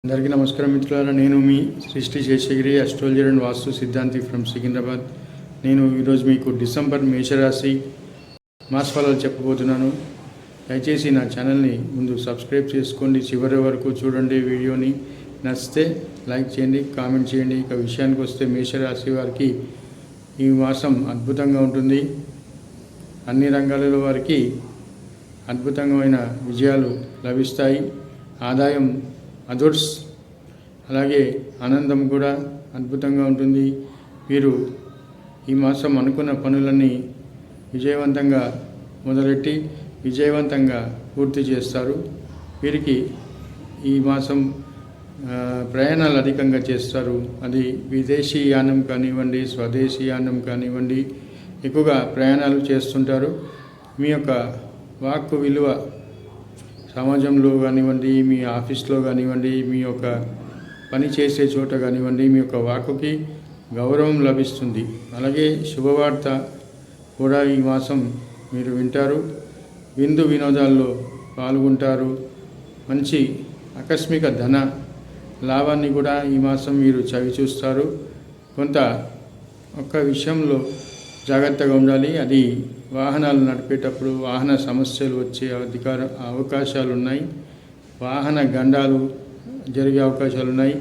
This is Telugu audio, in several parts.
అందరికీ నమస్కారం మిత్రులారా, నేను మీ సృష్టి శేషగిరి అస్ట్రాలజర్ అండ్ వాస్తు సిద్ధాంతి ఫ్రమ్ సికింద్రాబాద్. నేను ఈరోజు మీకు డిసెంబర్ మేషరాశి మాస ఫలాలు చెప్పబోతున్నాను. దయచేసి నా ఛానల్ని ముందు సబ్స్క్రైబ్ చేసుకోండి, చివరి వరకు చూడండి. వీడియోని నచ్చితే లైక్ చేయండి, కామెంట్ చేయండి. ఇక విషయానికి వస్తే మేషరాశి వారికి ఈ మాసం అద్భుతంగా ఉంటుంది. అన్ని రంగాలలో వారికి అద్భుతమైన విజయాలు లభిస్తాయి. ఆదాయం అదర్స్, అలాగే ఆనందం కూడా అద్భుతంగా ఉంటుంది. వీరు ఈ మాసం అనుకున్న పనులన్నీ విజయవంతంగా మొదలెట్టి విజయవంతంగా పూర్తి చేస్తారు. వీరికి ఈ మాసం ప్రయాణాలు అధికంగా చేస్తారు. అది విదేశీ యానం కానివ్వండి, స్వదేశీ యానం కానివ్వండి, ఎక్కువగా ప్రయాణాలు చేస్తుంటారు. మీ యొక్క వాక్కు విలువ సమాజంలో కానివ్వండి, మీ ఆఫీస్లో కానివ్వండి, మీ యొక్క పని చేసే చోట కానివ్వండి, మీ యొక్క వాక్కుకి గౌరవం లభిస్తుంది. అలాగే శుభవార్త కూడా ఈ మాసం మీరు వింటారు. విందు వినోదాల్లో పాల్గొంటారు. మంచి ఆకస్మిక ధన లాభాన్ని కూడా ఈ మాసం మీరు చవి చూస్తారు. కొంత ఒక్క విషయంలో జాగ్రత్తగా ఉండాలి. అది వాహనాలు నడిపేటప్పుడు వాహన సమస్యలు వచ్చే అవకాశాలు ఉన్నాయి. వాహన గండాలు జరిగే అవకాశాలు ఉన్నాయి.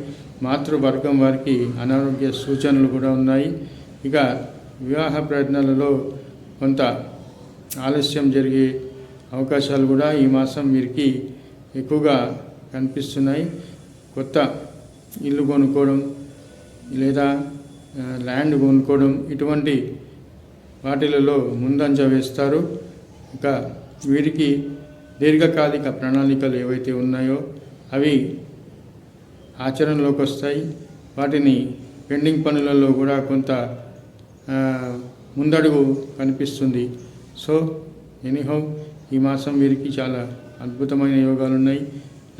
మాతృవర్గం వారికి అనారోగ్య సూచనలు కూడా ఉన్నాయి. ఇక వివాహ ప్రయత్నాలలో కొంత ఆలస్యం జరిగే అవకాశాలు కూడా ఈ మాసం వీరికి ఎక్కువగా కనిపిస్తున్నాయి. కొత్త ఇల్లు కొనుక్కోవడం లేదా ల్యాండ్ కొనుక్కోవడం, ఇటువంటి వాటిలలో ముందంజ వేస్తారు. ఇక వీరికి దీర్ఘకాలిక ప్రణాళికలు ఏవైతే ఉన్నాయో అవి ఆచరణలోకి వస్తాయి. వాటిని పెండింగ్ పనులలో కూడా కొంత ముందడుగు కనిపిస్తుంది. సో ఎనీహౌ ఈ మాసం వీరికి చాలా అద్భుతమైన యోగాలు ఉన్నాయి.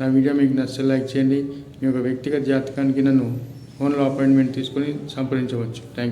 నా వీడియో మీకు నచ్చితే లైక్ చేయండి. మీ యొక్క వ్యక్తిగత జాతకానికి నన్ను ఫోన్లో అపాయింట్మెంట్ తీసుకొని సంప్రదించవచ్చు. Thank you.